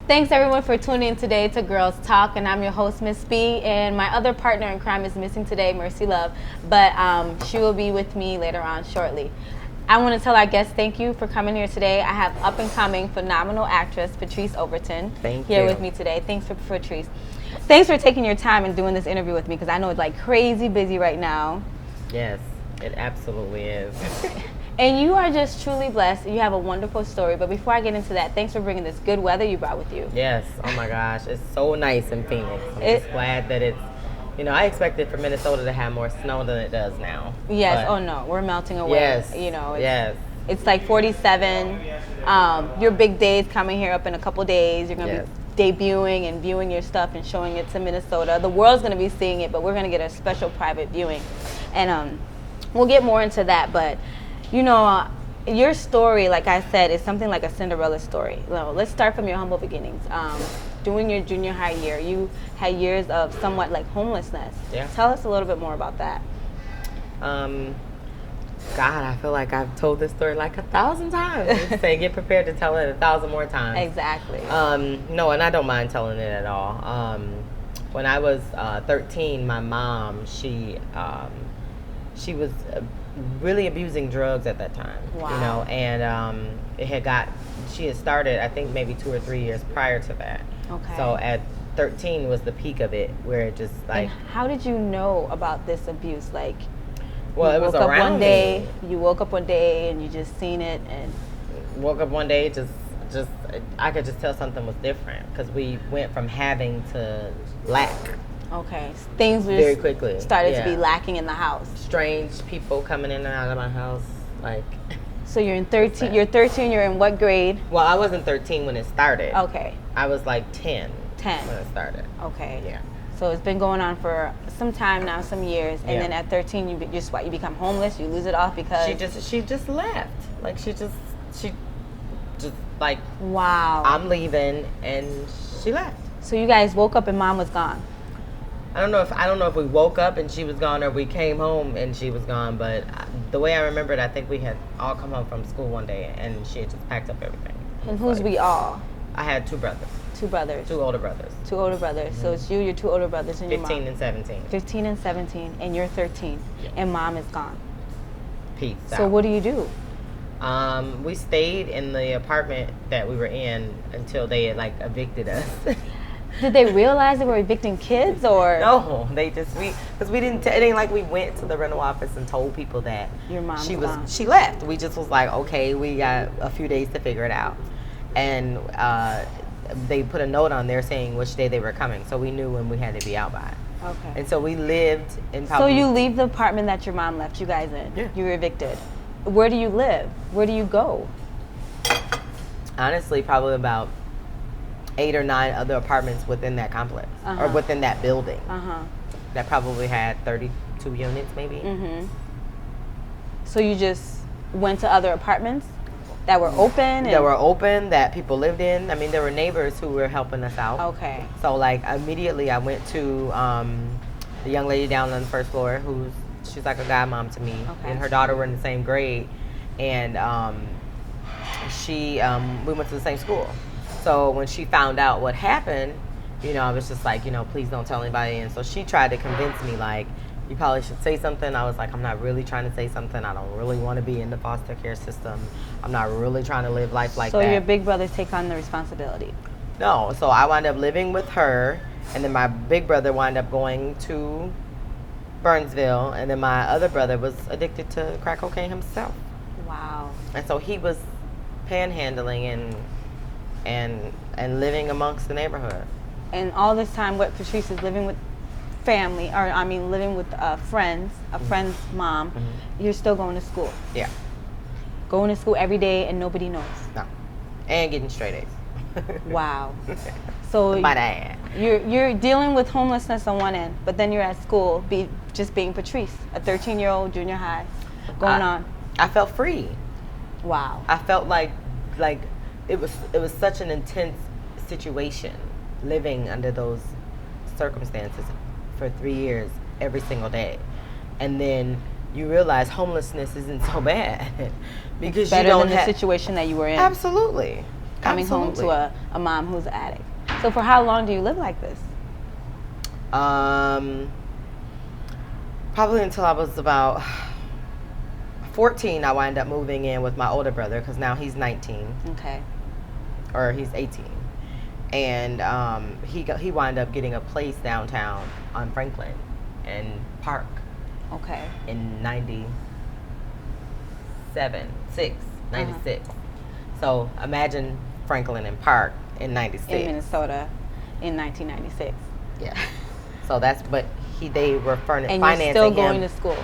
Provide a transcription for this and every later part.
Thanks everyone for tuning in today to Girls Talk, and I'm your host, Miss B, and my other partner in crime is missing today, Mercy Love, but she will be with me later on shortly. I want to tell our guests thank you for coming here today. I have up-and-coming phenomenal actress Patrice Overton here with me today. Thanks for Patrice. Thanks for taking your time and doing this interview with me, because I know it's like crazy busy right now. Yes, it absolutely is. And you are just truly blessed. You have a wonderful story. But before I get into that, thanks for bringing this good weather you brought with you. Yes. Oh, my gosh. It's so nice in Phoenix. I'm just glad that it's, you know, I expected for Minnesota to have more snow than it does now. Yes. Oh, no. We're melting away. Yes. You know. Yes. It's like 47. Your big day is coming here up in a couple days. You're going to be debuting and viewing your stuff and showing it to Minnesota. The world's going to be seeing it, but we're going to get a special private viewing. And we'll get more into that. But you know, your story, like I said, is something like a Cinderella story. Well, let's start from your humble beginnings. During your junior high year, you had years of somewhat like homelessness. Yeah. Tell us a little bit more about that. God, I feel like I've told this story like 1,000 times. Say, get prepared to tell it 1,000 more times. Exactly. No, and I don't mind telling it at all. When I was 13, my mom, she was really abusing drugs at that time. Wow. You know, and she had started, I think, maybe 2 or 3 years prior to that. Okay. So at 13 was the peak of it, where it just like. And how did you know about this abuse? Like, well, it was around me. You woke up one day and you just seen it, and woke up one day, just I could just tell something was different, because we went from having to lack. Okay, things were very quickly started to be lacking in the house. Strange people coming in and out of my house, like. So you're in 13. You're 13. You're in what grade? Well, I wasn't 13 when it started. Okay. I was like 10. 10 when it started. Okay. Yeah. So it's been going on for some time now, some years, and then at 13, you become homeless. You lose it off because she just left. Like she just like, wow, I'm leaving, and she left. So you guys woke up and mom was gone. I don't know if we woke up and she was gone, or we came home and she was gone. But the way I remember it, I think we had all come home from school one day, and she had just packed up everything. And who's like, we all? I had 2 brothers. 2 brothers. 2 older brothers. 2 older brothers. Mm-hmm. So it's you, your 2 older brothers, and your mom. 15 and 17. 15 and 17, and you're 13, and mom is gone. Peace out. So what do you do? We stayed in the apartment that we were in until they had like evicted us. Did they realize they were evicting kids, or? No, because we didn't. It ain't like we went to the rental office and told people that your mom she left. We just was like, okay, we got a few days to figure it out, and they put a note on there saying which day they were coming, so we knew when we had to be out by. Okay. And so we lived in. So you leave the apartment that your mom left you guys in. Yeah. You were evicted. Where do you live? Where do you go? Honestly, probably about 8 or 9 other apartments within that complex, or within that building. That probably had 32 units, maybe. Mm-hmm. So you just went to other apartments that were open? That were open, that people lived in. I mean, there were neighbors who were helping us out. Okay. So, like, immediately I went to the young lady down on the first floor she's like a godmom to me. Okay. And her daughter were in the same grade. And we went to the same school. So when she found out what happened, you know, I was just like, you know, please don't tell anybody. And so she tried to convince me, like, you probably should say something. I was like, I'm not really trying to say something. I don't really want to be in the foster care system. I'm not really trying to live life like that. So your big brothers take on the responsibility? No. So I wound up living with her, and then my big brother wound up going to Burnsville, and then my other brother was addicted to crack cocaine himself. Wow. And so he was panhandling and living amongst the neighborhood. And all this time, what Patrice is living with family, or I mean living with friends, a friend's mom, you're still going to school. Yeah. Going to school every day and nobody knows. No. And getting straight A's. Wow. So by that. You're dealing with homelessness on one end, but then you're at school, just being Patrice, a 13-year-old junior high, going on. I felt free. Wow. I felt like it was such an intense situation, living under those circumstances for 3 years every single day, and then you realize homelessness isn't so bad because better you don't than the situation that you were in. Absolutely. Coming home to a mom who's an addict. So for how long do you live like this? Probably until I was about 14. I wound up moving in with my older brother because now he's 19. Okay. Or he's 18. And he wound up getting a place downtown on Franklin and Park. Okay. In 96. So imagine Franklin and Park in 96. In Minnesota in 1996. Yeah. So they were financing him. And you're still going to school.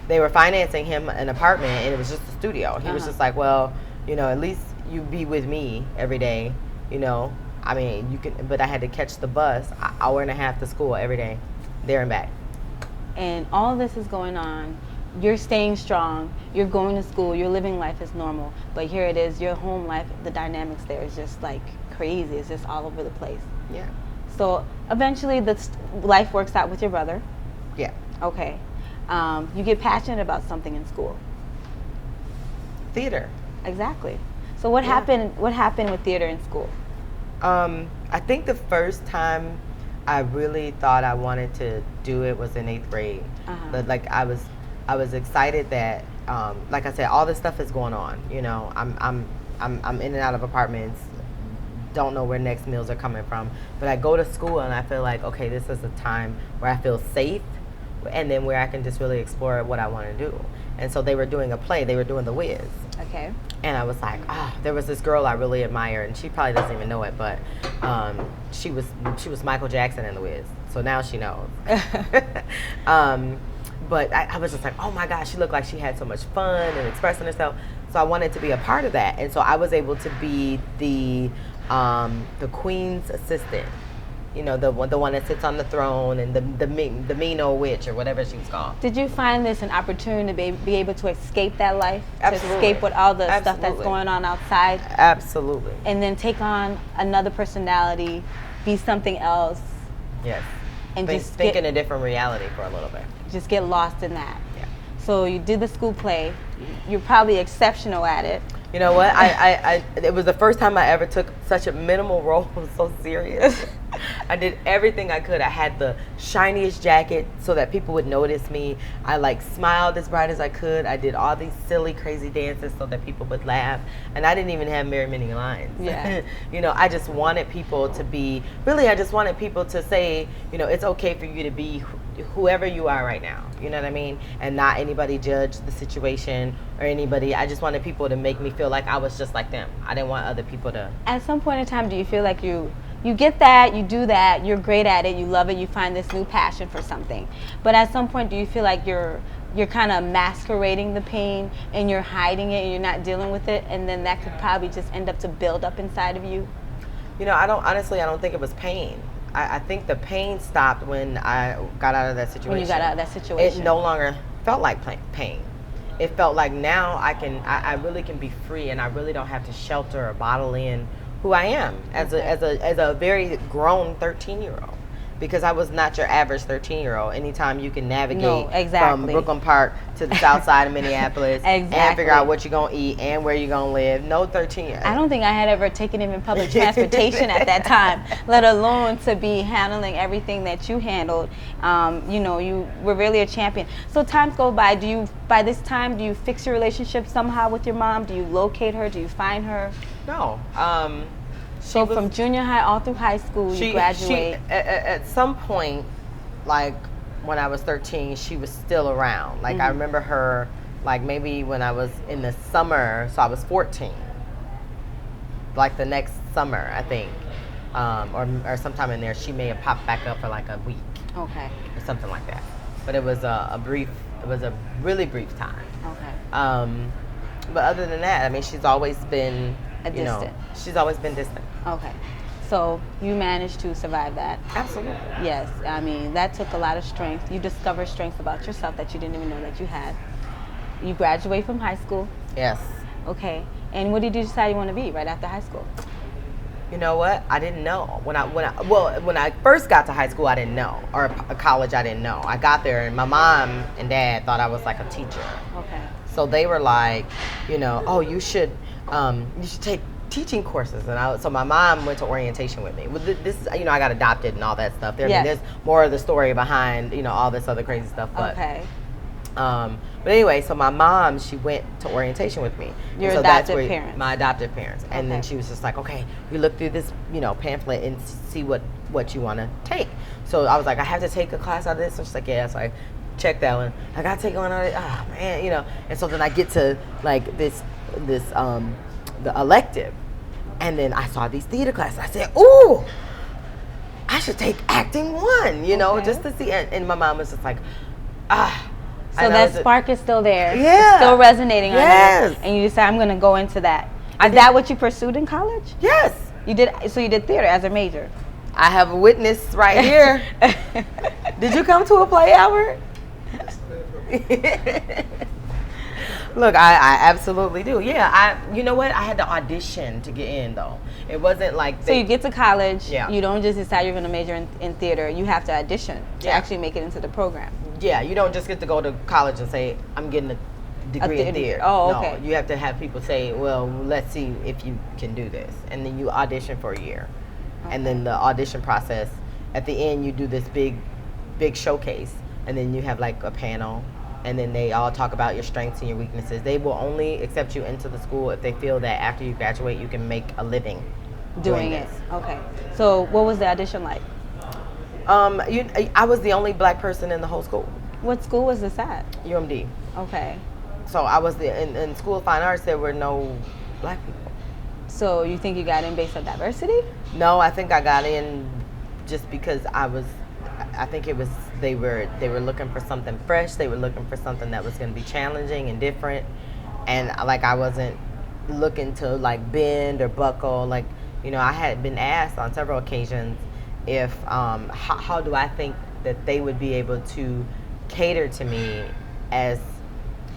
They were financing him an apartment, and it was just a studio. He was just like, well, at least you be with me every day, I mean, you can, but I had to catch the bus, an hour and a half to school every day, there and back. And all this is going on. You're staying strong. You're going to school. You're living life as normal. But here it is, your home life, the dynamics there is just like crazy. It's just all over the place. Yeah. So eventually life works out with your brother. Yeah. Okay. You get passionate about something in school. Theater. Exactly. So what happened with theater in school? I think the first time I really thought I wanted to do it was in 8th grade. But like I was excited that like I said, all this stuff is going on. I'm in and out of apartments, don't know where next meals are coming from. But I go to school and I feel like, okay, this is a time where I feel safe, and then where I can just really explore what I want to do. And so they were doing a play. They were doing The Wiz. Okay. And I was like, there was this girl I really admire, and she probably doesn't even know it, but she was Michael Jackson in The Wiz. So now she knows. But I was just like, oh my gosh, she looked like she had so much fun and expressing herself. So I wanted to be a part of that, and so I was able to be the queen's assistant. The one that sits on the throne, and the mean old witch, or whatever she was called. Did you find this an opportunity to be able to escape that life? Absolutely. To escape with all the stuff that's going on outside? Absolutely. And then take on another personality, be something else. Yes. And just think in a different reality for a little bit. Just get lost in that. Yeah. So you did the school play. You're probably exceptional at it. You know what? It was the first time I ever took such a minimal role. It was so serious. I did everything I could. I had the shiniest jacket so that people would notice me. I smiled as bright as I could. I did all these silly, crazy dances so that people would laugh. And I didn't even have very many lines. Yeah. I just wanted people to be, I just wanted people to say, it's okay for you to be whoever you are right now. You know what I mean? And not anybody judge the situation or anybody. I just wanted people to make me feel like I was just like them. I didn't want other people to. At some point in time, do you feel like you get that, you do that, you're great at it, you love it, you find this new passion for something. But at some point, do you feel like you're kind of masquerading the pain and you're hiding it and you're not dealing with it, and then that could probably just end up to build up inside of you? I don't think it was pain. I think the pain stopped when I got out of that situation. When you got out of that situation. It no longer felt like pain. It felt like now I really can be free, and I really don't have to shelter or bottle in who I am as a very grown 13-year-old. Because I was not your average 13-year-old. Anytime you can navigate from Brooklyn Park to the south side of Minneapolis and figure out what you're going to eat and where you're going to live. No 13-year-old. I don't think I had ever taken even public transportation at that time, let alone to be handling everything that you handled. You were really a champion. So times go by. By this time, do you fix your relationship somehow with your mom? Do you locate her? Do you find her? No. So from junior high all through high school, you graduate. At some point, like when I was 13, she was still around. Like I remember her, like maybe when I was in the summer, so I was 14. Like the next summer, I think, or sometime in there, she may have popped back up for like a week. Okay. Or something like that. But it was a really brief time. Okay. But other than that, I mean, she's always been distant. She's always been distant. Okay. So you managed to survive that. Absolutely. Yes, I mean, that took a lot of strength. You discovered strengths about yourself that you didn't even know that you had. You graduate from high school. Yes. Okay. And what did you decide you want to be right after high school? You know what? I didn't know. When I first got to high school, I didn't know. Or college, I didn't know. I got there, and my mom and dad thought I was like a teacher. Okay. So they were like, oh, you should take teaching courses. And so my mom went to orientation with me. This is, I got adopted and all that stuff. I mean, there's more of the story behind, all this other crazy stuff. But, okay. But anyway, so my mom, she went to orientation with me. Your so adopted parents. My adopted parents. And then she was just like, okay, you look through this, pamphlet and see what you want to take. So I was like, I have to take a class out of this. And she's like, yeah. So I checked that one. I got to take one out of it. Oh, man, And so then I get to like the elective. And then I saw these theater classes. I said, ooh, I should take acting 1, just to see. And my mom was just like, So that spark is still there. Yeah. It's still resonating on you. Yes. And you decide, I'm going to go into that. Is that what you pursued in college? Yes. You did. So you did theater as a major. I have a witness right here. Did you come to a play, Albert? Look, I absolutely do. Yeah, you know what? I had to audition to get in, though. It wasn't like... So you get to college, yeah. You don't just decide you're going to major in theater. You have to audition to actually make it into the program. Yeah, you don't just get to go to college and say, I'm getting a degree in theater. Oh, okay. No, you have to have people say, well, let's see if you can do this. And then you audition for a year. Okay. And then the audition process, at the end, you do this big showcase. And then you have like a panel. And then they all talk about your strengths and your weaknesses. They will only accept you into the school if they feel that after you graduate, you can make a living doing it. Okay. So what was the audition like? I was the only black person in the whole school. What school was this at? UMD. Okay. So I was in School of Fine Arts. There were no black people. So you think you got in based on diversity? No, I think I got in just because I think it was they were looking for something fresh. They were looking for something that was going to be challenging and different. And like I wasn't looking to like bend or buckle. Like I had been asked on several occasions if how do I think that they would be able to cater to me as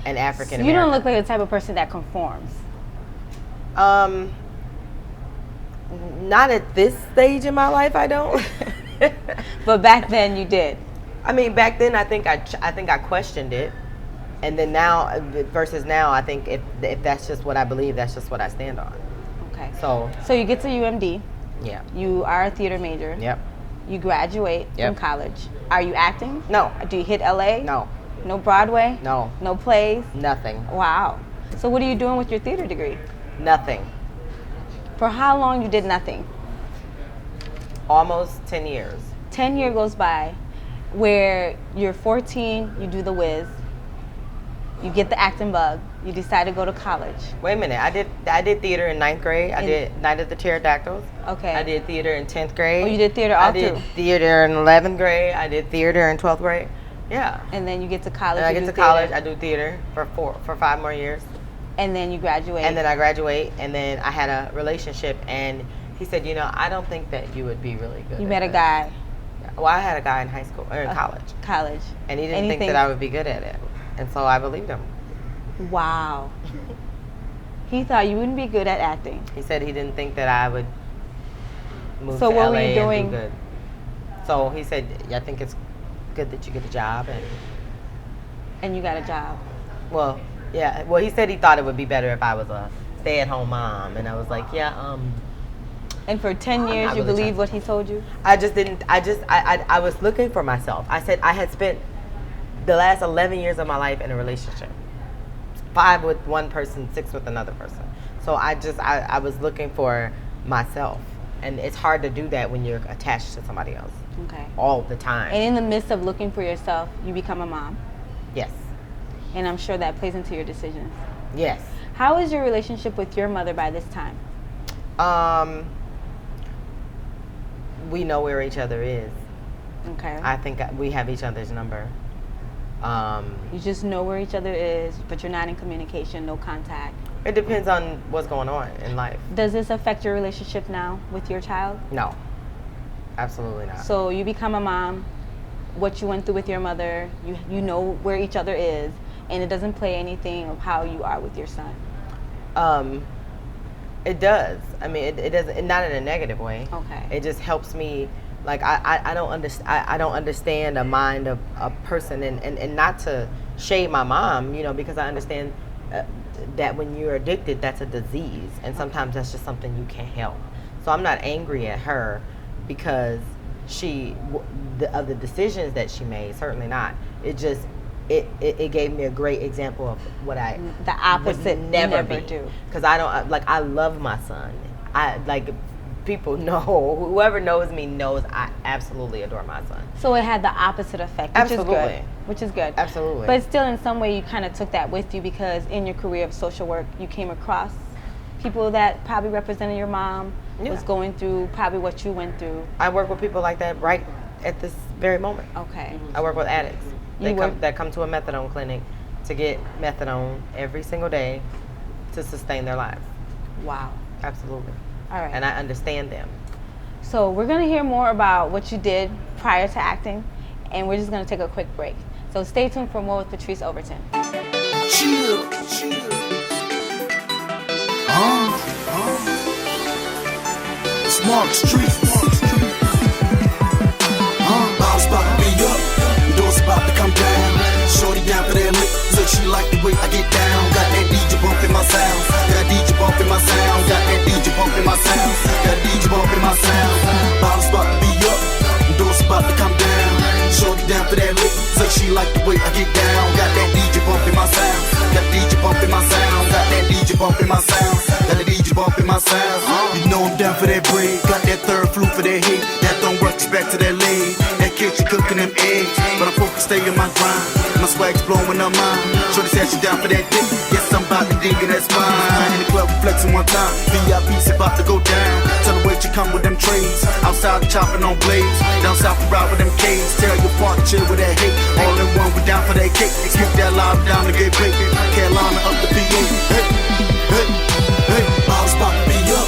an African American. You don't look like the type of person that conforms. Not at this stage in my life, I don't. But back then you did. I mean, back then I think I questioned it, and then now versus now, I think if that's just what I believe, that's just what I stand on. Okay. So you get to UMD. Yeah. You are a theater major. Yep. You graduate from college. Are you acting? No. Do you hit LA? No. No Broadway? No. No plays? Nothing. Wow. So what are you doing with your theater degree? Nothing. For how long you did nothing? Almost 10 years. 10 years goes by where you're 14, you do the whiz, you get the acting bug, you decide to go to college. Wait a minute, I did theater in 9th grade. I did Night of the Pterodactyls. Okay. I did theater in 10th grade. Oh, you did theater all through? I did theater in 11th grade. I did theater in 12th grade. Yeah. And then you get to college. And I get to college, I do theater for 5 more years. And then you graduate. And then I graduate, and then I had a relationship, and he said, I don't think that you would be really good. You met a guy. Well, I had a guy in high school, or in college. College. And he didn't think that I would be good at it. And so I believed him. Wow. He thought you wouldn't be good at acting. He said he didn't think that I would move to LA what were you doing? And do good. So he said, I think it's good that you get a job. And you got a job. Well, yeah. Well, he said he thought it would be better if I was a stay-at-home mom. And I was like, yeah, And for 10 years, you believed what he told you? I just didn't. I was looking for myself. I said I had spent the last 11 years of my life in a relationship. 5 with one person, 6 with another person. So I was looking for myself. And it's hard to do that when you're attached to somebody else. Okay. All the time. And in the midst of looking for yourself, you become a mom. Yes. And I'm sure that plays into your decisions. Yes. How is your relationship with your mother by this time? We know where each other is. Okay. I think we have each other's number. You just know where each other is, but you're not in communication, no contact. It depends on what's going on in life. Does this affect your relationship now with your child? No, absolutely not. So you become a mom, what you went through with your mother, you know where each other is, and it doesn't play anything of how you are with your son. It does. I mean, it doesn't. Not in a negative way. Okay. It just helps me. Like I don't understand. I don't understand the mind of a person, and not to shade my mom, you know, because I understand that when you're addicted, that's a disease, and sometimes that's just something you can't help. So I'm not angry at her because of the decisions that she made. Certainly not. It just it gave me a great example of what I the opposite would never do. Because I don't like. I love my son. I like. People know, whoever knows me knows I absolutely adore my son. So it had the opposite effect, which is good. Absolutely. But still, in some way, you kind of took that with you because in your career of social work, you came across people that probably represented your mom, was going through probably what you went through. I work with people like that right at this very moment. Okay. I work with addicts that come to a methadone clinic to get methadone every single day to sustain their lives. Wow. Absolutely. All right. And I understand them. So we're going to hear more about what you did prior to acting, and we're just going to take a quick break. So stay tuned for more with Patrice Overton. Chill. Smart Street. Bottles about to be up, doors about to come down. Shorty down for that lick, look, she like the way I get down. Got that DJ bump in my sound, got DJ bump in my sound, got that DJ bump in my sound, got DJ bump in my sound. Bottles about to be up, doors about to come down. Shorty down for that lick, look, she like the way I get down. Got that DJ bump in my sound, got DJ bump in my sound, got that DJ bump in my sound, got that DJ bump in my sound. You know I'm down for that bread, got that third flute for that hit. That don't work, back to that leg. That kitchen cooking them eggs, but I'm focused, stay in my grind. My swag's blowing up mine. Shorty said she down for that dick. Yes, I'm about to dig it, that's fine. In the club, we flexing one time. VIP's about to go down. Tell the wait you come with them trays. Outside chopping on blades. Down south we ride with them K's. Tell your party chill with that hate. All in one, we down for that cake. Smoke that loud down to get baked. Carolina up the PA. Hey, bottles about to be up.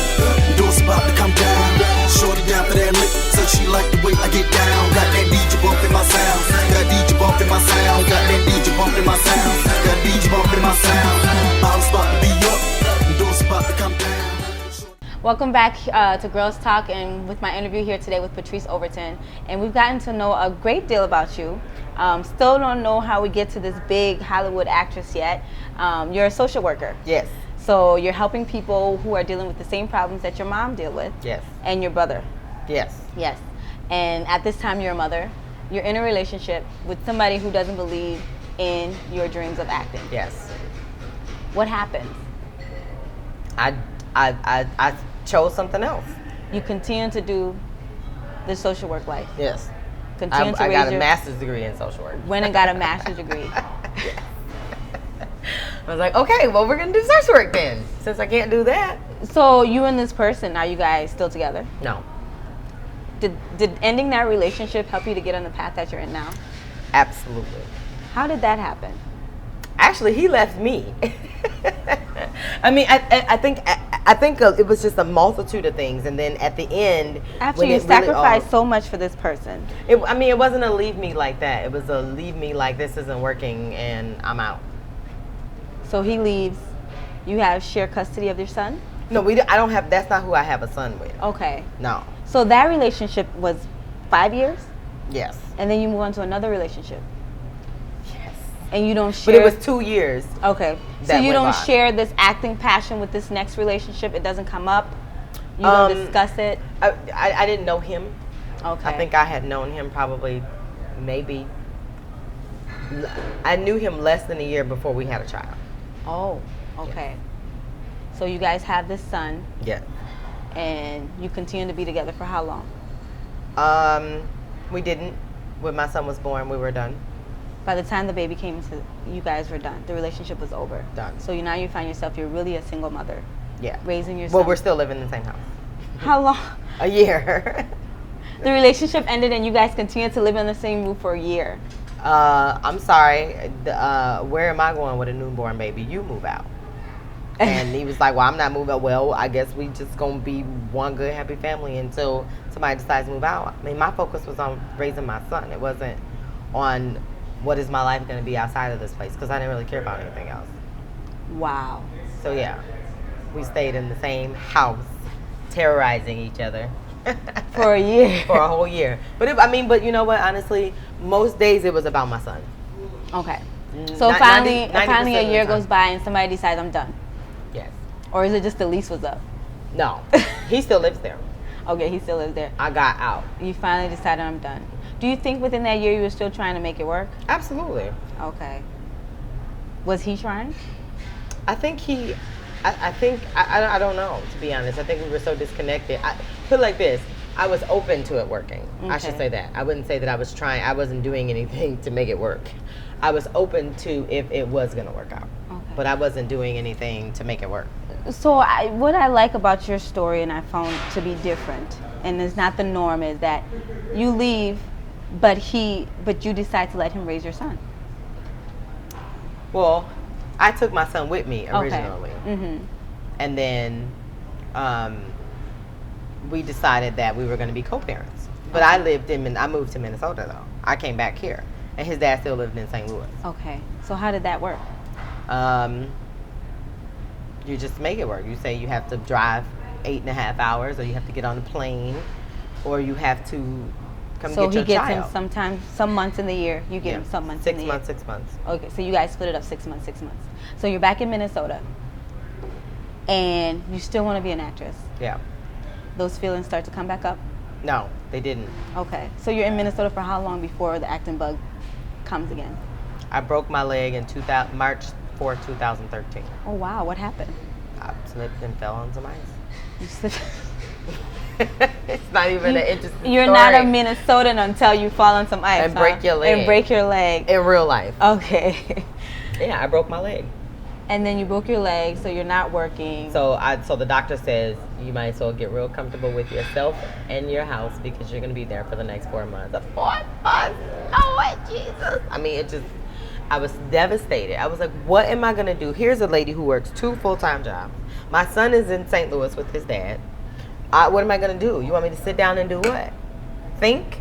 Doors about to come down. Shorty down for that lick. So she like the way I get down. Got that DJ bump in my sound. Got DJ bump in my sound. Got that DJ bump in my sound. Got DJ bump in my sound. Bottles about to be up. Doors about to come down. Welcome back to Girls Talk, and with my interview here today with Patrice Overton. And we've gotten to know a great deal about you. Still don't know how we get to this big Hollywood actress yet. You're a social worker. Yes. So you're helping people who are dealing with the same problems that your mom dealt with. Yes. And your brother. Yes. Yes. And at this time, you're a mother. You're in a relationship with somebody who doesn't believe in your dreams of acting. Yes. What happened? I chose something else. You continue to do the social work life. Yes. Continue to I raise got a your, master's degree in social work. went and got a master's degree. I was like, okay, well, we're going to do social work then, since I can't do that. So you and this person, are you guys still together? No. Did ending that relationship help you to get on the path that you're in now? Absolutely. How did that happen? Actually, he left me. I mean, I think it was just a multitude of things, and then at the end, After when you it really sacrificed so much for this person. it wasn't a leave me like that. It was a leave me like this isn't working and I'm out. So he leaves. You have shared custody of your son? No, I don't have. That's not who I have a son with. Okay. No. So that relationship was 5 years, Yes. and then you move on to another relationship, Yes. and you don't But share. it was 2 years. Okay. So that you went don't by. share this acting passion with this next relationship. It doesn't come up. You don't discuss it. I didn't know him. Okay. I think I had known him probably, maybe. I knew him less than a year before we had a child. Oh. Okay. So you guys have this son, Yeah. and you continue to be together for how long? We didn't. When my son was born, we were done. By the time the baby came into, you guys were done. The relationship was over. Done. So now you find yourself, you're really a single mother, Yeah. raising your son. Well, we're still living in the same house. How long? A year. The relationship ended and you guys continued to live in the same roof for a year. I'm sorry. Where am I going with a newborn baby? You move out. And he was like, well, I'm not moving. Well, I guess we just going to be one good, happy family until somebody decides to move out. I mean, my focus was on raising my son. It wasn't on what is my life going to be outside of this place, because I didn't really care about anything else. Wow. So, yeah, we stayed in the same house, terrorizing each other. For a year. For a whole year. But you know what? Honestly, most days it was about my son. Okay. So finally a year goes by and somebody decides I'm done. Yes. Or is it just the lease was up? No. He still lives there. Okay, he still lives there. I got out. You finally decided I'm done. Do you think within that year you were still trying to make it work? Absolutely. Okay. Was he trying? I think I don't know, to be honest. I think we were so disconnected. I put it like this. I was open to it working. Okay. I should say that. I wouldn't say that I was trying. I wasn't doing anything to make it work. I was open to if it was going to work out. Okay. But I wasn't doing anything to make it work. So what I like about your story, and I found to be different, and it's not the norm, is that you leave, but you decide to let him raise your son. Well, I took my son with me originally. Okay. Mm-hmm. And then we decided that we were going to be co-parents. But okay. I moved to Minnesota, though. I came back here. And his dad still lived in St. Louis. Okay. So how did that work? You just make it work. You say you have to drive 8.5 hours, or you have to get on a plane, or you have to come get your child. So he gets him sometimes, some months in the year. You get him some months in the year. 6 months. Okay, so you guys split it up 6 months. So you're back in Minnesota, and you still want to be an actress. Yeah. Those feelings start to come back up? No, they didn't. Okay, so you're in Minnesota for how long before the acting bug comes again? I broke my leg in March 4th, 2013. Oh, wow. What happened? I slipped and fell on some ice. You slipped? It's not even an interesting You're story. not a Minnesotan until you fall on some ice, and break your leg. And break your leg. In real life. Okay. Yeah, I broke my leg. And then you broke your leg, so you're not working. So the doctor says you might as well get real comfortable with yourself and your house, because you're going to be there for the next 4 months. 4 months? Oh, Jesus. I mean, I was devastated. I was like, what am I going to do? Here's a lady who works 2 full-time jobs. My son is in St. Louis with his dad. What am I going to do? You want me to sit down and do what? Think?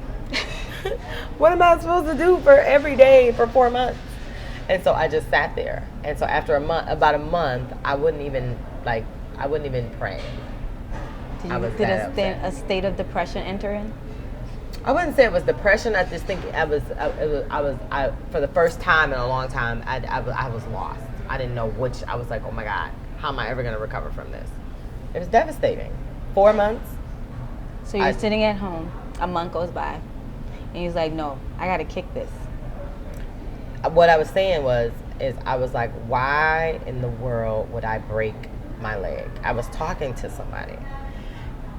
What am I supposed to do for every day for 4 months? And so I just sat there. And so after about a month, I wouldn't even pray. Did a state of depression enter in? I wouldn't say it was depression. I just think I for the first time in a long time, I was lost. I didn't know which. I was like, oh my God, how am I ever going to recover from this? It was devastating. 4 months. So you're sitting at home. A month goes by, and he's like, no, I got to kick this. What I was saying I was like, why in the world would I break my leg? I was talking to somebody,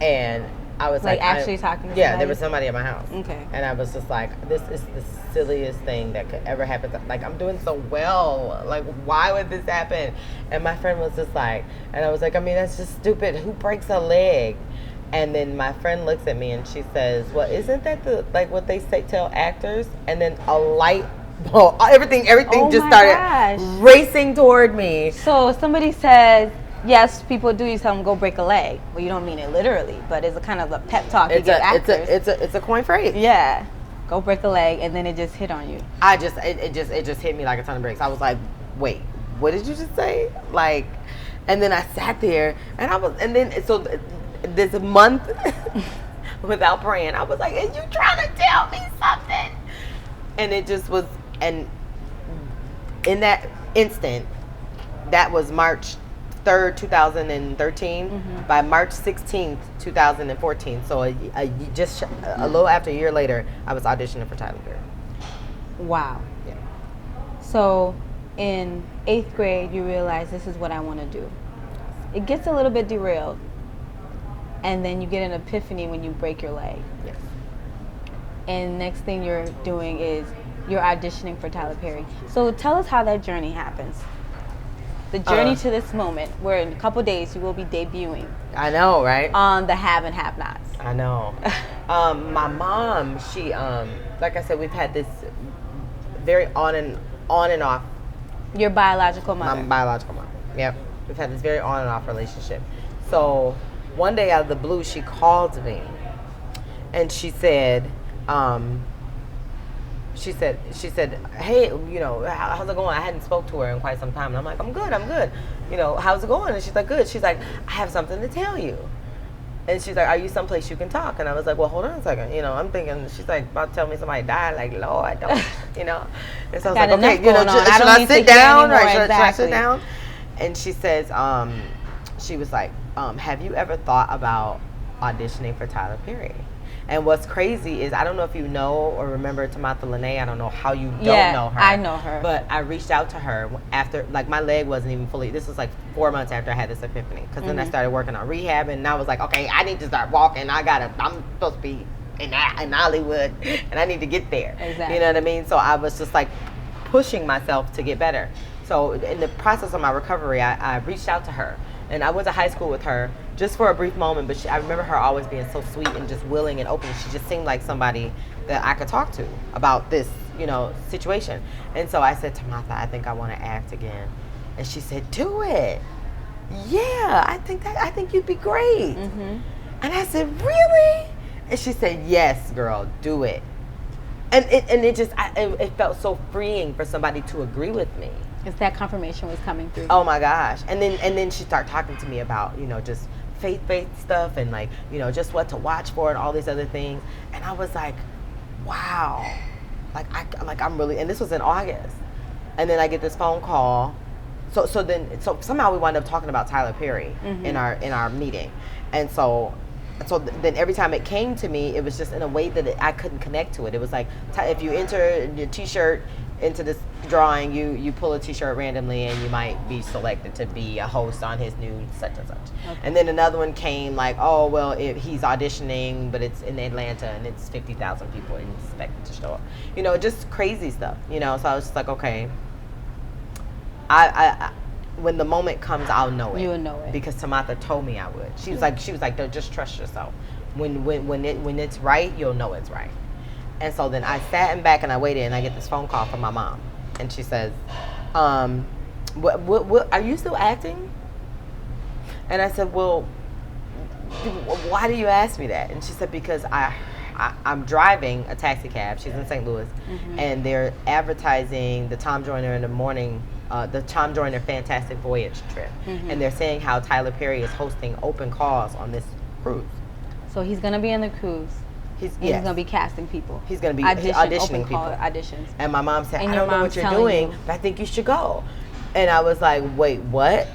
and I was like actually talking to somebody? Yeah, there was somebody at my house. Okay. And I was just like, this is the silliest thing that could ever happen. Like, I'm doing so well. Like, why would this happen? And my friend was just like, and I was like, I mean, that's just stupid. Who breaks a leg? And then my friend looks at me and she says, well, isn't that what they tell actors? And then a light, everything just started racing toward me. So somebody says, yes, people do. You tell them, go break a leg. Well, you don't mean it literally, but it's a kind of a pep talk you give actors. It's a coin phrase. Yeah. Go break a leg, and then it just hit on you. It just hit me like a ton of bricks. I was like, wait, what did you just say? Like, and then I sat there, so this month without praying, I was like, are you trying to tell me something? And it just was, and in that instant, that was March 3rd, 2013. Mm-hmm. By March 16th, 2014, so a little after a year later, I was auditioning for Tyler Perry. Wow. Yeah. So in 8th grade, you realize this is what I want to do. It gets a little bit derailed, and then you get an epiphany when you break your leg. Yes. And next thing you're doing is you're auditioning for Tyler Perry. So tell us how that journey happens. The journey to this moment, where in a couple days you will be debuting. I know, right? On the Have and Have Nots. I know. My mom, she, like I said, we've had this very on and off. Your biological mother. My biological mom. Yep. We've had this very on and off relationship. So one day out of the blue, she called me, and she said, hey, you know, how's it going? I hadn't spoke to her in quite some time, and I'm like, I'm good. You know, how's it going? And she's like, good. She's like, I have something to tell you. And she's like, are you someplace you can talk? And I was like, well, hold on a second. You know, I'm thinking, she's like, about to tell me somebody died. Like, Lord, don't, you know. And so I was like, okay, you know, should I sit down? Or should I sit down? And she says, she was like, have you ever thought about auditioning for Tyler Perry? And what's crazy is, I don't know if you know or remember Tamatha Lene. I don't know how you don't know her. I know her. But I reached out to her after, like, my leg wasn't even fully, this was like 4 months after I had this epiphany. Because then I started working on rehab, and I was like, okay, I need to start walking. I'm supposed to be in Hollywood, and I need to get there. Exactly. You know what I mean? So I was just like pushing myself to get better. So in the process of my recovery, I reached out to her. And I went to high school with her just for a brief moment, but I remember her always being so sweet and just willing and open. She just seemed like somebody that I could talk to about this, you know, situation. And so I said to Martha, I think I want to act again. And she said, do it. Yeah, I think you'd be great. And I said, really? And she said, yes, girl, do it. And it felt so freeing for somebody to agree with me. It's that confirmation was coming through. Oh my gosh. And then she started talking to me about, you know, just faith stuff, and like, you know, just what to watch for and all these other things. And I was like, wow. I'm really, and this was in August. And then I get this phone call. So somehow we wound up talking about Tyler Perry in our meeting. And so then every time it came to me, it was just in a way that I couldn't connect to it. It was like, if you enter your t-shirt into this drawing, you pull a t-shirt randomly, and you might be selected to be a host on his new such and such. Okay. And then another one came like, oh, well, he's auditioning, but it's in Atlanta, and it's 50,000 people expected to show up. You know, just crazy stuff, you know. So I was just like, okay, I when the moment comes, I'll know it. You'll know it. Because Tamatha told me I would. She was like, just trust yourself. When it's right, you'll know it's right. And so then I sat in back and I waited, and I get this phone call from my mom, and she says, what are you still acting? And I said, well, why do you ask me that? And she said, because I'm driving a taxi cab. She's in St. Louis, and they're advertising the Tom Joyner in the morning, the Tom Joyner Fantastic Voyage trip. And they're saying how Tyler Perry is hosting open calls on this cruise. So he's going to be on the cruise. He's going to be casting people. He's going to be auditioning people. Auditions. And my mom said, I don't know what you're doing, but I think you should go. And I was like, wait, what?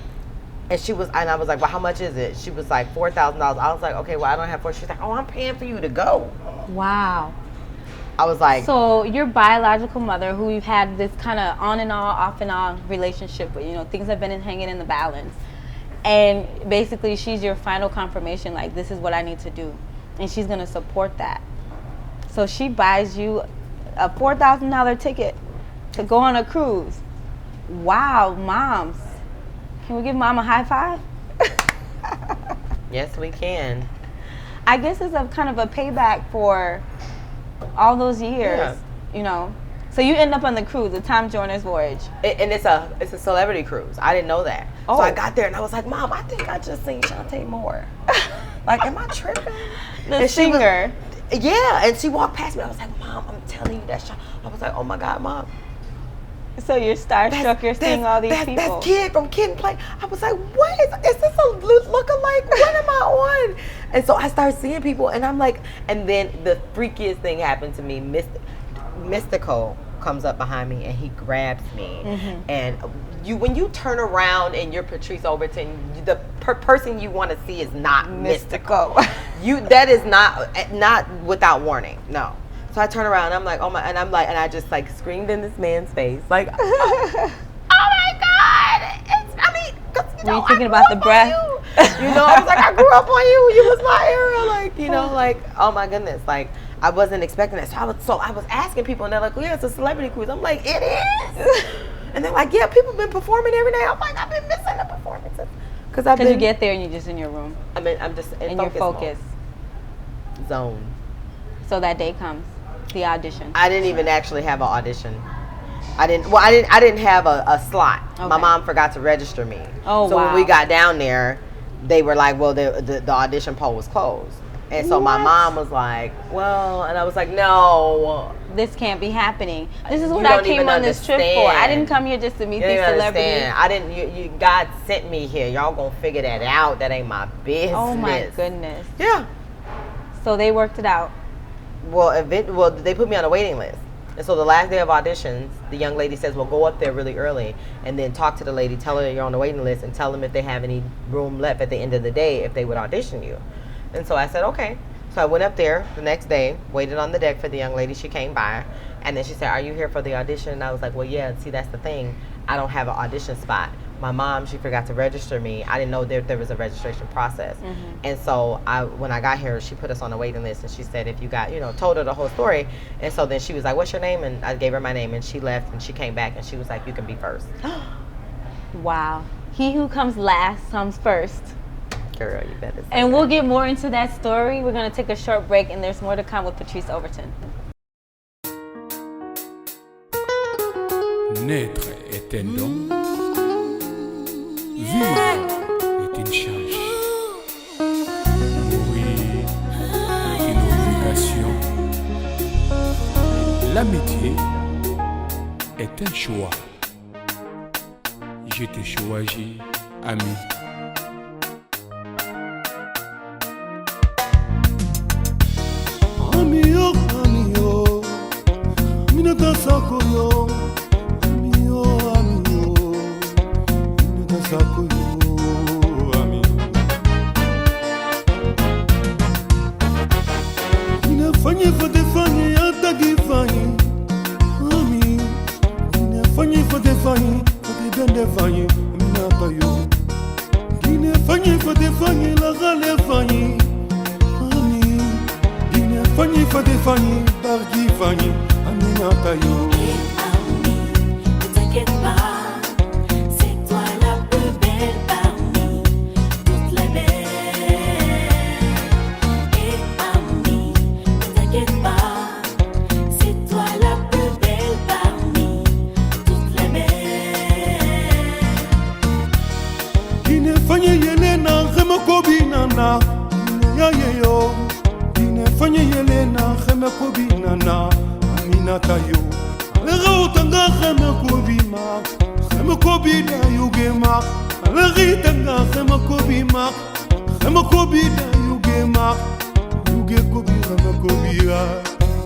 And I was like, well, how much is it? She was like, $4,000. I was like, okay, well, I don't have She's like, oh, I'm paying for you to go. Wow. I was like, so your biological mother, who you've had this kind of on and off and on relationship with, you know, things have been hanging in the balance. And basically she's your final confirmation, like, this is what I need to do. And she's going to support that. So she buys you a $4,000 ticket to go on a cruise. Wow, moms. Can we give mom a high five? Yes, we can. I guess it's a kind of a payback for all those years, you know. So you end up on the cruise, the Tom Joyner's Voyage. And it's a celebrity cruise. I didn't know that. Oh. So I got there and I was like, Mom, I think I just seen Shantae Moore. Like, am I tripping? The singer. And she walked past me. I was like, Mom, I'm telling you that. I was like, oh my God, Mom. So you're starstruck. You're seeing all these people. That's Kid from Kid and Play. I was like, what is this a look-alike? What am I on? And so I started seeing people, and I'm like, and then the freakiest thing happened to me. Mystical comes up behind me, and he grabs me. And when you turn around and you're Patrice Overton, the person you want to see is not Mystical. That is not without warning. No. So I turn around and I'm like, oh my, and I just like screamed in this man's face, like, oh my God! Were you thinking about the breath? You know, I was like, I grew up on you. You was my era, like, you know, like, oh my goodness, like, I wasn't expecting that. So I was asking people, and they're like, well, yeah, it's a celebrity cruise. I'm like, it is. And they're like, yeah, people been performing every day. I'm like, I've been missing the performances because you get there and you're just in your room. I mean, I'm just in your focus zone. So that day comes. The audition. I didn't even actually have an audition. I didn't have a slot. Okay. My mom forgot to register me. Oh, so wow. when we got down there, they were like, well, the audition poll was closed. And so my What? mom was like, well, and I was like, no. This can't be happening. This is You what I don't came even on this trip for. I understand. didn't come here just to meet You these didn't celebrities. understand. I didn't. God sent me here. Y'all gonna figure that out. That ain't my business. Oh my goodness. Yeah. So they worked it out. Well, they put me on a waiting list. And so the last day of auditions, the young lady says, well, go up there really early and then talk to the lady, tell her you're on the waiting list, and tell them if they have any room left at the end of the day if they would audition you. And so I said, okay. So I went up there the next day, waited on the deck for the young lady. She came by, and then she said, are you here for the audition? And I was like, well, yeah, see, that's the thing. I don't have an audition spot. My mom, she forgot to register me. I didn't know there was a registration process. Mm-hmm. And so when I got here, she put us on a waiting list, and she said, if you got, told her the whole story. And so then she was like, what's your name? And I gave her my name, and she left, and she came back, and she was like, you can be first. Wow. He who comes last comes first. Girl, you better say And that. we'll get more into that story. We're going to take a short break, and there's more to come with Patrice Overton. Naître est un don, vivre est une charge, mourir est une obligation. L'amitié est un choix. Je te choisis, ami. Amio, amio, minata sakoyo. Amio, amio, minata sakoyo. Amio. Inafanya fanye atagi fanye. Ami, inafanya fanye bende fanye. Minata yo. Inafanya fanye la gale fanye. Fanny, Bargi Fanny, Aminata yo. Ami, ne t'inquiète pas, c'est toi la plus belle parmi toutes les belles. Et ami, ne t'inquiète pas, c'est toi la plus belle parmi toutes les belles. Kine Fanny Yelena, Remokobi Nana, Yayo. Fanye Yelena, Kheme Kobi Nana, Aminata yo. Alera utanga Kheme Kobi ma, Kheme Kobi da yuge ma. Alera tanga Kheme Kobi ma, Kheme Kobi da yuge ma. Yuge Kobi, Kheme Kobi ya,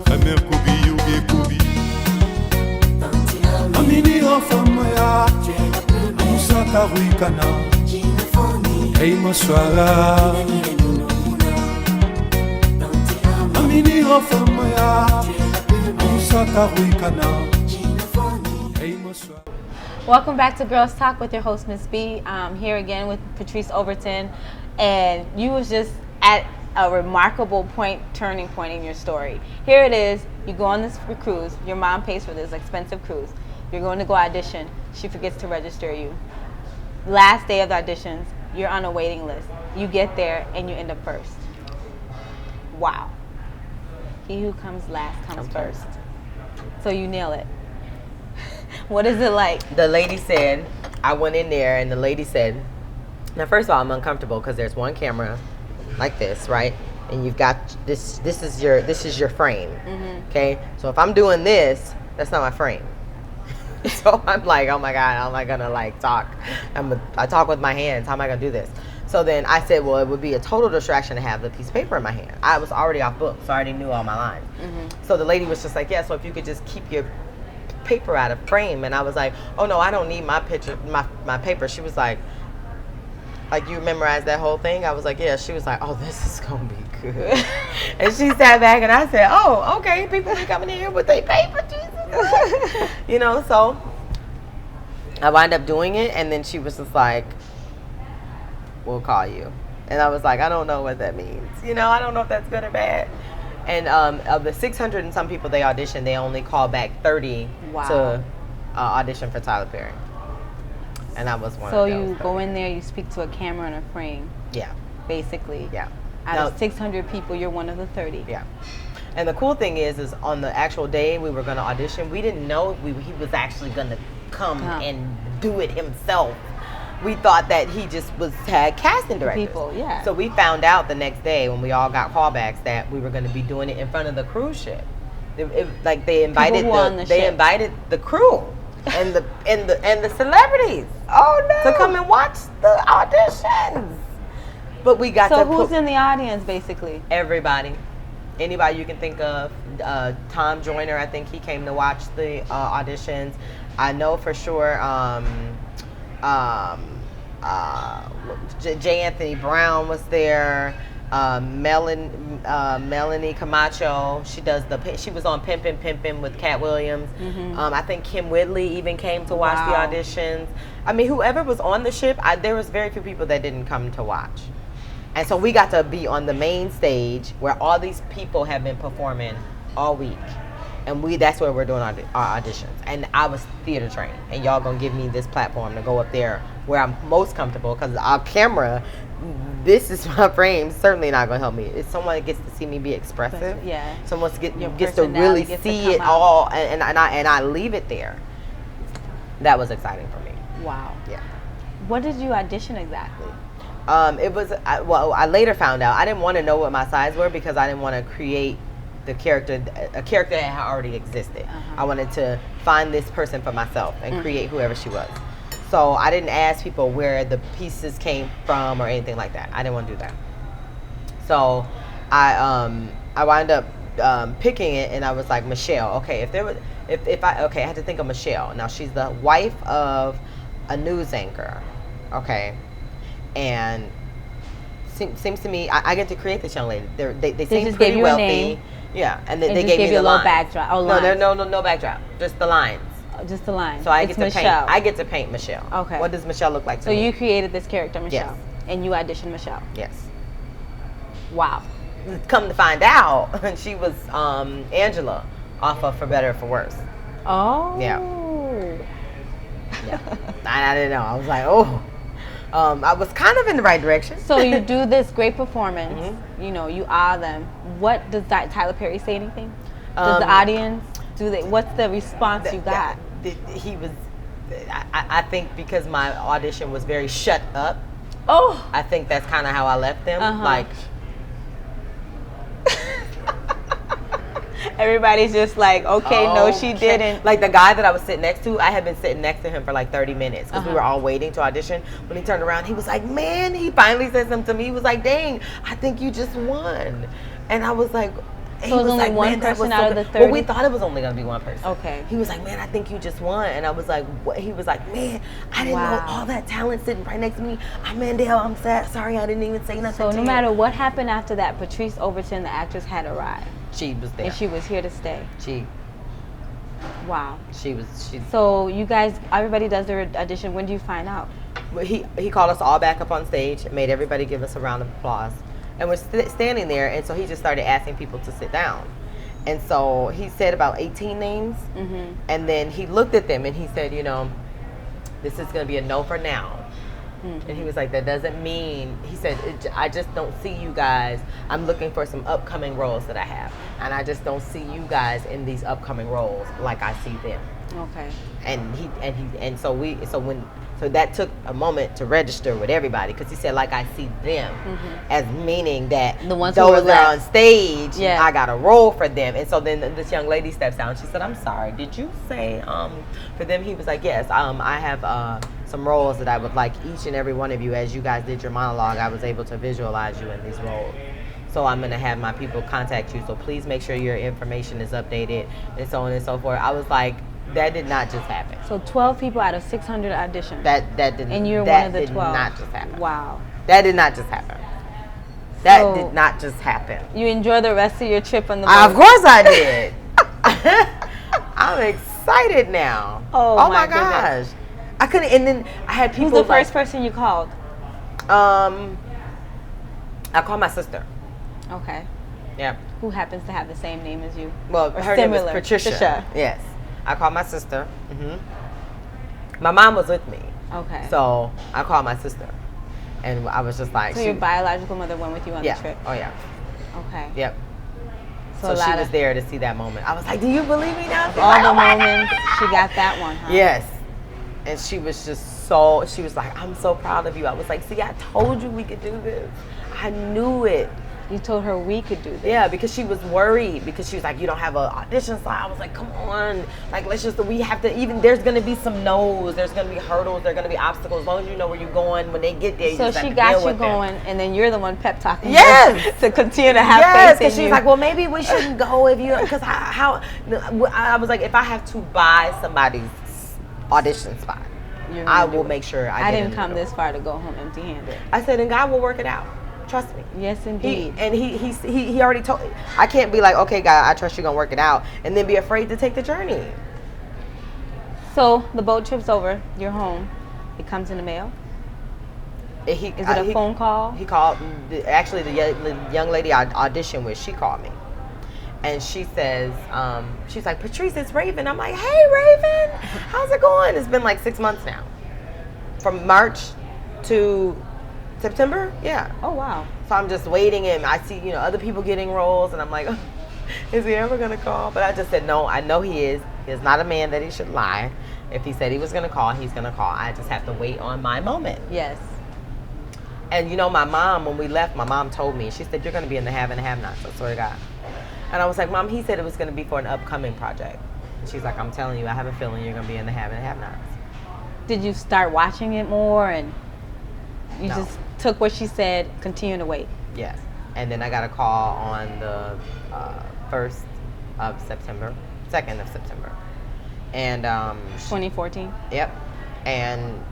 Kheme Kobi yuge Kobi. Amini enfama ya, Musa Karuikana, Hey Maswara. Amini enfama ya, Musa Karuikana. Hey Maswara. Welcome back to Girls Talk with your host, Miss B. Here again with Patrice Overton. And you was just at a remarkable turning point in your story. Here it is. You go on this cruise. Your mom pays for this expensive cruise. You're going to go audition. She forgets to register you. Last day of the auditions, you're on a waiting list. You get there and you end up first. Wow. He who comes last comes first. So you nail it. What is it like? The lady said, I went in there, and the lady said, now first of all, I'm uncomfortable because there's one camera like this, right? And you've got this is your frame. Mm-hmm. Okay? So if I'm doing this, that's not my frame. So I'm like, oh my God, how am I gonna like talk? I talk with my hands. How am I gonna do this? So then I said, well, it would be a total distraction to have the piece of paper in my hand. I was already off book, so I already knew all my lines. Mm-hmm. So the lady was just like, yeah, so if you could just keep your paper out of frame. And I was like, oh no, I don't need my picture, my paper. She was like you memorized that whole thing? I was like, yeah. She was like, oh, this is gonna be good. And she sat back and I said, oh, okay, people be coming in here with their paper, Jesus. So I wound up doing it, and then she was just like, we'll call you. And I was like, I don't know what that means. I don't know if that's good or bad. And of the 600 and some people they auditioned, they only called back 30 to audition for Tyler Perry. And I was one of those. So you go in there, you speak to a camera and a frame. Yeah. Basically. Yeah. Out of 600 people, you're one of the 30. Yeah. And the cool thing is on the actual day we were going to audition, we didn't know he was actually going to come and do it himself. We thought that he just had casting directors. People, yeah. So we found out the next day when we all got callbacks that we were going to be doing it in front of the cruise ship. They invited invited the crew and the celebrities. Oh no! To come and watch the auditions. But we got So who's in the audience, basically? Everybody. Anybody you can think of. Tom Joyner, I think he came to watch the auditions. I know for sure J. Anthony Brown was there. Melanie Camacho, she was on Pimpin' with Cat Williams. I think Kim Whitley even came to watch the auditions. I mean, whoever was on the ship, there was very few people that didn't come to watch. And so we got to be on the main stage where all these people have been performing all week. And that's where we're doing our auditions. And I was theater trained. And y'all gonna give me this platform to go up there where I'm most comfortable, because our camera, this is my frame, certainly not gonna help me. It's someone that gets to see me be expressive. Yeah. Someone gets to really see it all, and I leave it there. That was exciting for me. Wow. Yeah. What did you audition exactly? It was, I later found out, I didn't want to know what my sides were because I didn't want to create a character that had already existed. I wanted to find this person for myself and create whoever she was. So I didn't ask people where the pieces came from or anything like that. I didn't want to do that. So I wound up picking it, and I was like, Michelle. Okay, I had to think of Michelle. Now she's the wife of a news anchor. Okay, and seems to me I get to create this young lady. They seem pretty wealthy. Name. Yeah, and they gave me you the a little lines. backdrop. Oh, lines. No backdrop. Just the lines. Just the lines. So I get to paint Michelle. Okay. What does Michelle look like to So me? you created this character, Michelle, and you auditioned Michelle. Yes. Wow. Come to find out, she was Angela off of For Better or For Worse. Oh. Yeah. I didn't know. I was like, oh. I was kind of in the right direction. So you do this great performance. You know, you awe them. What does Tyler Perry say? Anything? Does the audience what's the response you got? He was. I think because my audition was very shut up. Oh. I think that's kind of how I left them. Like. Everybody's just like, okay, no, she didn't. Like the guy that I was sitting next to, I had been sitting next to him for like 30 minutes because we were all waiting to audition. When he turned around, he was like, man, he finally said something to me. He was like, dang, I think you just won. And I was like, so it was only one person out of the 30? Well, we thought it was only going to be one person. Okay. He was like, man, I think you just won. And I was like, what? He was like, man, I didn't know all that talent sitting right next to me. I'm Mandel. I'm sad. Sorry, I didn't even say nothing. So no matter what happened after that, Patrice Overton, the actress, had arrived. She was there. And she was here to stay. Wow. She. So you guys, everybody does their audition. When do you find out? Well, he called us all back up on stage and made everybody give us a round of applause. And we're standing there, and so he just started asking people to sit down. And so he said about 18 names, and then he looked at them and he said, you know, this is going to be a no for now. And he was like, that doesn't mean, he said, I just don't see you guys. I'm looking for some upcoming roles that I have. And I just don't see you guys in these upcoming roles like I see them. Okay. So that took a moment to register with everybody, because he said, like I see them, as meaning that the ones those who were that are on stage, Yeah. I got a role for them. And so then this young lady steps down. She said, I'm sorry, did you say for them? He was like, yes, I have some roles that I would like each and every one of you, as you guys did your monologue, I was able to visualize you in these roles. So I'm going to have my people contact you. So please make sure your information is updated, and so on and so forth. I was like, that did not just happen. So 12 people out of 600 auditions. That didn't. And you're that one of the 12. That did not just happen. Wow. That did not just happen. That did not just happen. You enjoy the rest of your trip on the boat? Of course I did. I'm excited now. Oh my gosh. goodness. I couldn't, and then I had people. Who's the first person you called? I called my sister. Okay. Yep. Who happens to have the same name as you? Well, her name is Patricia. Yes. I called my sister. My mom was with me. Okay. So I called my sister. And I was just like. So your biological mother went with you on the trip? Oh, yeah. Okay. Yep. So she was there to see that moment. I was like, do you believe me now? She's All like, the "Oh my God." moments, she got that one, huh? Yes. And she was just she was like, I'm so proud of you. I was like, see, I told you we could do this. I knew it. You told her we could do this. Yeah, because she was worried because she was like, you don't have an audition slide. I was like, come on. Like, we have to, even, there's going to be some no's. There's going to be hurdles. There's going to be obstacles. As long as you know where you're going when they get there, you So just she have to got deal you with going, them. and then you're the one pep talking Yes! her to continue to have Yes, faith in because she you. was like, well, maybe we shouldn't go if you, because I was like, if I have to buy somebody's audition spot, I will make sure I didn't come this far to go home empty-handed. I said, and God will work it out. Trust me. Yes, indeed. He already told. I can't be like, okay, God, I trust you're gonna work it out, and then be afraid to take the journey. So the boat trip's over. You're home. It comes in the mail. Is it a phone call? He called. Actually, the young lady I auditioned with, she called me, and she says, she's like, Patrice, it's Raven. I'm like, hey, Raven, how's it going? It's been like 6 months now, from March to September. Yeah. Oh wow. So I'm just waiting, and I see, other people getting roles, and I'm like, oh, is he ever gonna call? But I just said, no, I know he is. He's not a man that he should lie. If he said he was gonna call, he's gonna call. I just have to wait on my moment. Yes. And my mom, when we left, my mom told me, she said, you're gonna be in the have and have-nots, I swear to God. And I was like, Mom, he said it was gonna be for an upcoming project. And she's like, I'm telling you, I have a feeling you're gonna be in the have and have-nots. Did you start watching it more, and you No. just took what she said, continue to wait? Yes. And then I got a call on the 1st of September, 2nd of September. And 2014. Yep. And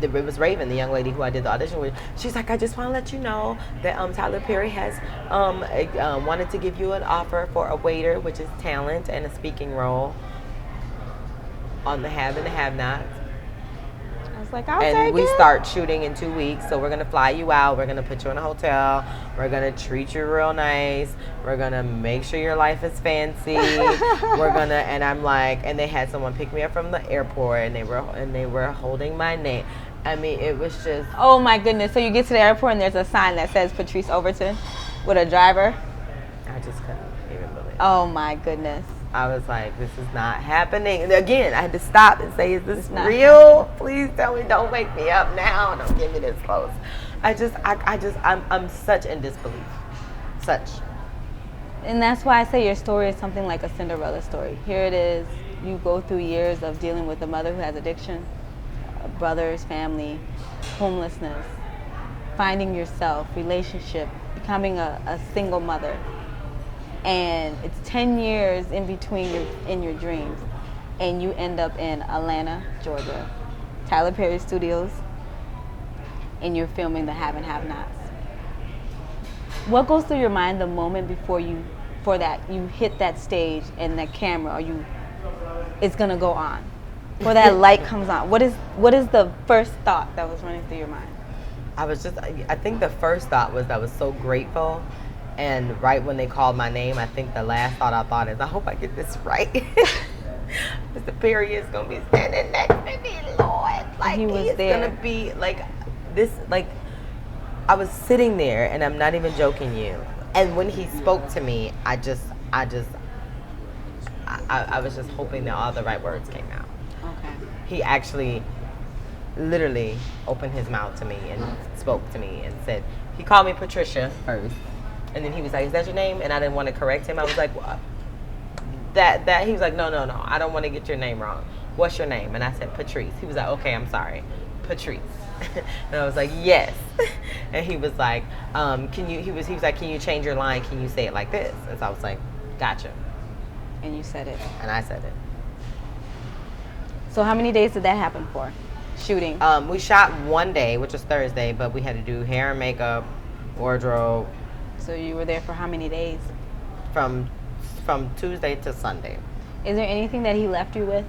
it was Raven, the young lady who I did the audition with. She's like, I just want to let you know that Tyler Perry has wanted to give you an offer for a waiter, which is talent, and a speaking role on the Have and the Have-Nots. I was like, I'll And take we it. start shooting in 2 weeks, so we're gonna fly you out. We're gonna put you in a hotel. We're gonna treat you real nice. We're gonna make sure your life is fancy. And I'm like, and they had someone pick me up from the airport, and they were holding my name. I mean, it was just. Oh my goodness! So you get to the airport, and there's a sign that says Patrice Overton with a driver. I just couldn't even believe it. Oh my goodness! I was like, this is not happening. And again, I had to stop and say, is this not real? Please tell me, don't wake me up now. Don't get me this close. I'm such in disbelief. Such. And that's why I say your story is something like a Cinderella story. Here it is. You go through years of dealing with a mother who has addiction, brothers, family, homelessness, finding yourself, relationship, becoming a single mother. And it's 10 years in between your dreams, and you end up in Atlanta, Georgia, Tyler Perry Studios, and you're filming the Have and Have-Nots. What goes through your mind the moment before you hit that stage and the camera, it's gonna go on, or that light comes on? What is the first thought that was running through your mind? I think the first thought was I was so grateful. And right when they called my name, I think the last thought I thought is, I hope I get this right. Mr. Perry is going to be standing next to me, Lord. Like, he was he's there. going to be like this, like, I was sitting there, and I'm not even joking you. And when he spoke to me, I was just hoping that all the right words came out. Okay. He actually literally opened his mouth to me and spoke to me and said, he called me Patricia first. And then he was like, is that your name? And I didn't want to correct him. I was like, what? He was like, no, I don't want to get your name wrong. What's your name? And I said, Patrice. He was like, okay, I'm sorry. Patrice. And I was like, yes. And he was like, he was like, can you change your line? Can you say it like this? And so I was like, gotcha. And you said it. And I said it. So how many days did that happen for? Shooting? We shot one day, which was Thursday, but we had to do hair and makeup, wardrobe. So you were there for how many days? From Tuesday to Sunday. Is there anything that he left you with?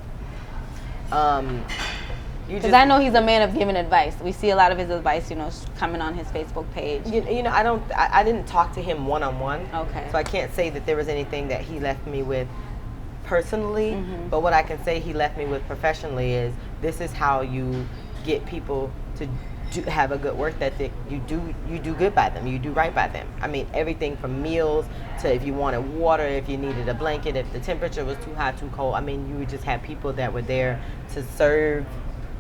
Because I know he's a man of giving advice. We see a lot of his advice, coming on his Facebook page. I didn't talk to him one-on-one. Okay. So I can't say that there was anything that he left me with personally. Mm-hmm. But what I can say he left me with professionally is, this is how you get people to do have a good work ethic, you do good by them. You do right by them. I mean, everything from meals to if you wanted water, if you needed a blanket, if the temperature was too hot, too cold. I mean, you would just have people that were there to serve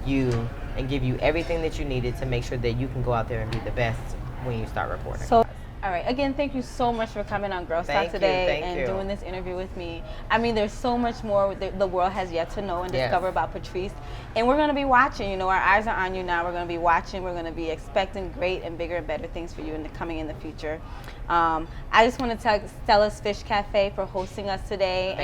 you and give you everything that you needed to make sure that you can go out there and be the best when you start reporting. So, all right. Again, thank you so much for coming on Girls Talk today and doing this interview with me. I mean, there's so much more the world has yet to know and discover about Patrice. And we're going to be watching. You know, our eyes are on you now. We're going to be watching. We're going to be expecting great and bigger and better things for you coming in the future. I just want to thank Stella's Fish Cafe for hosting us today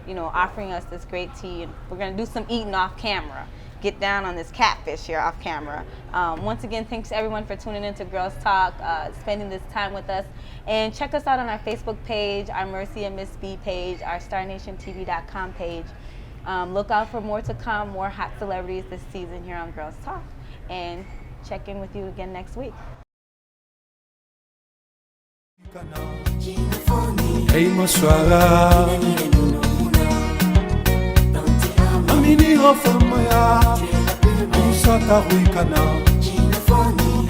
you know, offering us this great tea. And we're going to do some eating off camera. Get down on this catfish here off camera. Once again, thanks everyone for tuning in to Girls Talk, spending this time with us. And check us out on our Facebook page, our Mercy and Miss B page, our StarNationTV.com page. Look out for more to come, more hot celebrities this season here on Girls Talk. And check in with you again next week. Hey Maswara Amini Hofamaya Musata Huikana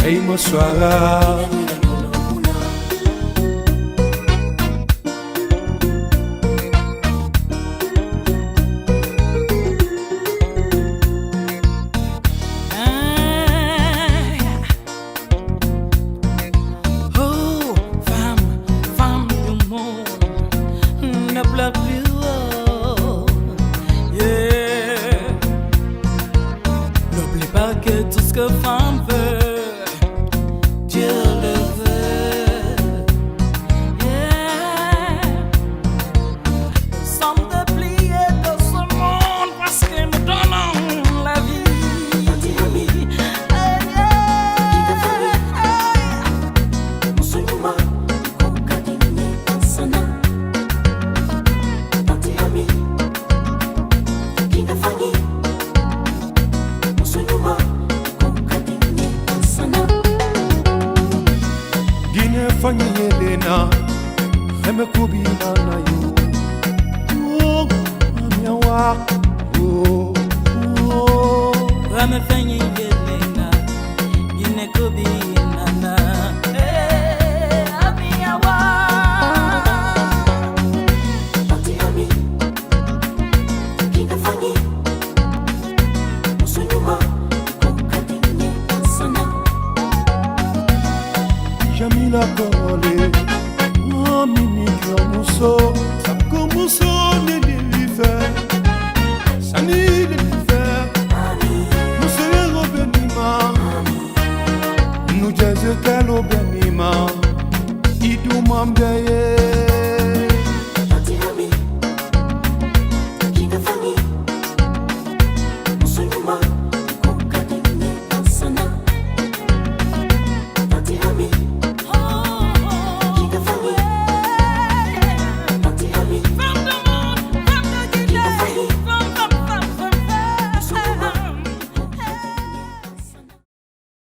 Hey Maswara Fanyi Yelena, Hemekubi na you. Oh, I'm your walk. Oh, oh.